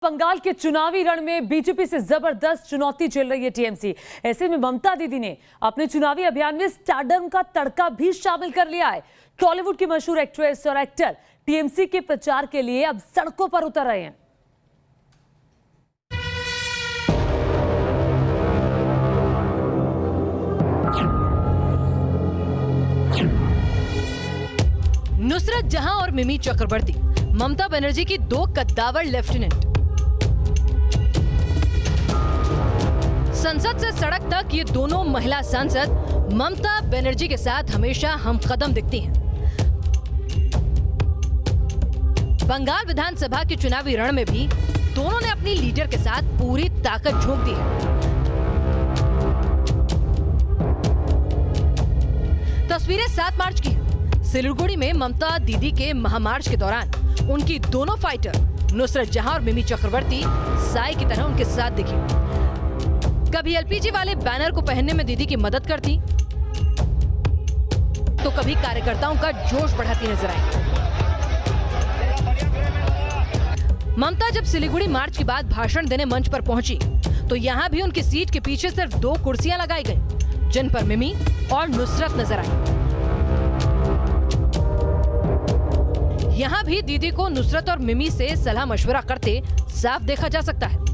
बंगाल के चुनावी रण में बीजेपी से जबरदस्त चुनौती झेल रही है टीएमसी। ऐसे में ममता दीदी ने अपने चुनावी अभियान में स्टारडम का तड़का भी शामिल कर लिया है। टॉलीवुड की मशहूर एक्ट्रेस और एक्टर टीएमसी के प्रचार के लिए अब सड़कों पर उतर रहे हैं। नुसरत जहां और मिमी चक्रवर्ती, ममता बनर्जी की दो कद्दावर लेफ्टिनेंट। संसद से सड़क तक ये दोनों महिला सांसद ममता बनर्जी के साथ हमेशा हमकदम दिखती हैं। बंगाल विधानसभा के चुनावी रण में भी दोनों ने अपनी लीडर के साथ पूरी ताकत झोंक दी है। तस्वीरें 7 मार्च की है। सिलीगुड़ी में ममता दीदी के महामार्च के दौरान उनकी दोनों फाइटर नुसरत जहां और मिमी चक्रवर्ती साई की तरह उनके साथ दिखी। कभी एलपीजी वाले बैनर को पहनने में दीदी की मदद करती, तो कभी कार्यकर्ताओं का जोश बढ़ाती नजर आई। ममता जब सिलीगुड़ी मार्च के बाद भाषण देने मंच पर पहुंची, तो यहाँ भी उनकी सीट के पीछे सिर्फ 2 कुर्सियां लगाई गई, जिन पर मिमी और नुसरत नजर आई। यहाँ भी दीदी को नुसरत और मिमी से सलाह मशवरा करते साफ देखा जा सकता है।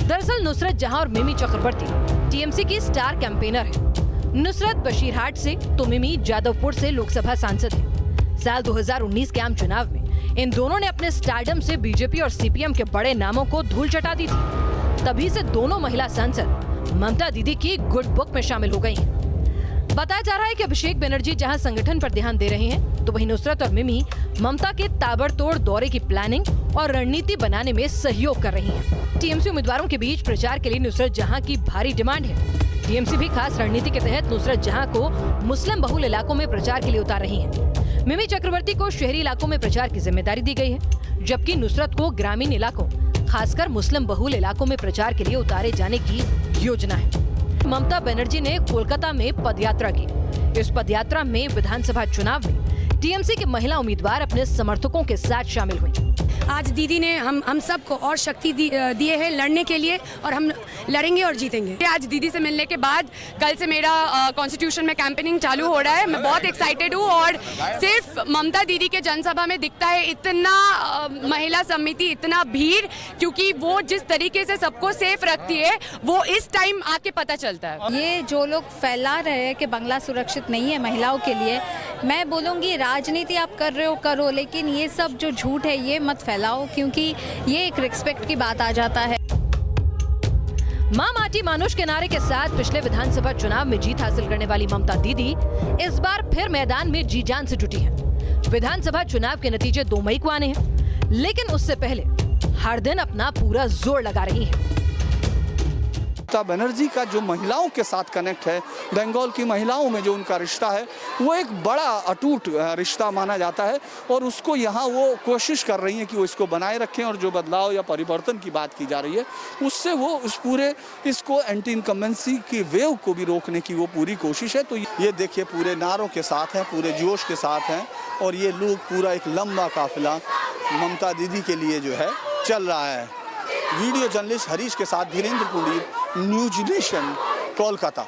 दरअसल नुसरत जहां और मिमी चक्रवर्ती टीएमसी की स्टार कैंपेनर है। नुसरत बशीरहाट से तो मिमी जादवपुर से लोकसभा सांसद है। साल 2019 के आम चुनाव में इन दोनों ने अपने स्टारडम से बीजेपी और सीपीएम के बड़े नामों को धूल चटा दी थी। तभी से दोनों महिला सांसद ममता दीदी की गुड बुक में शामिल हो गई हैं। बताया जा रहा है कि अभिषेक बनर्जी जहां संगठन पर ध्यान दे रहे हैं, तो वहीं नुसरत और मिमी ममता के ताबड़तोड़ दौरे की प्लानिंग और रणनीति बनाने में सहयोग कर रही हैं। टीएमसी उम्मीदवारों के बीच प्रचार के लिए नुसरत जहां की भारी डिमांड है। टीएमसी भी खास रणनीति के तहत नुसरत जहां को मुस्लिम बहुल इलाकों में प्रचार के लिए उतार रही है। मिमी चक्रवर्ती को शहरी इलाकों में प्रचार की जिम्मेदारी दी गई है, जबकि नुसरत को ग्रामीण इलाकों, खासकर मुस्लिम बहुल इलाकों में प्रचार के लिए उतारे जाने की योजना है। ममता बनर्जी ने कोलकाता में पदयात्रा की। इस पदयात्रा में विधानसभा चुनाव में टीएमसी के महिला उम्मीदवार अपने समर्थकों के साथ शामिल हुई। आज दीदी ने हम सबको और शक्ति दिए है लड़ने के लिए, और हम लड़ेंगे और जीतेंगे। आज दीदी से मिलने के बाद कल से मेरा कॉन्स्टिट्यूशन में कैंपेनिंग चालू हो रहा है। मैं बहुत एक्साइटेड हूँ, और सिर्फ ममता दीदी के जनसभा में दिखता है इतना महिला समिति, इतना भीड़, क्योंकि वो जिस तरीके से सबको सेफ रखती है वो इस टाइम आके पता चलता है। ये जो लोग फैला रहे हैं कि बंगला सुरक्षित नहीं है महिलाओं के लिए, मैं बोलूँगी राजनीति आप कर रहे हो करो, लेकिन ये सब जो झूठ है ये मत फैलाओ, क्योंकि ये एक रिस्पेक्ट की बात आ जाता है। मां माटी मानुष के नारे के साथ पिछले विधानसभा चुनाव में जीत हासिल करने वाली ममता दीदी इस बार फिर मैदान में जी जान से जुटी हैं। विधानसभा चुनाव के नतीजे 2 मई को आने हैं, लेकिन उससे पहले हर दिन अपना पूरा जोर लगा रही हैं। ममता बनर्जी का जो महिलाओं के साथ कनेक्ट है, बंगाल की महिलाओं में जो उनका रिश्ता है, वो एक बड़ा अटूट रिश्ता माना जाता है, और उसको यहाँ वो कोशिश कर रही हैं कि वो इसको बनाए रखें। और जो बदलाव या परिवर्तन की बात की जा रही है, उससे वो इसको एंटी इनकम्बेंसी की वेव को भी रोकने की वो पूरी कोशिश है। तो ये देखिए पूरे नारों के साथ हैं, पूरे जोश के साथ हैं, और ये लोग पूरा एक लंबा काफिला ममता दीदी के लिए जो है चल रहा है। वीडियो जर्नलिस्ट हरीश के साथ धीरेन्द्र पुरी, न्यूज नेशन, कोलकाता।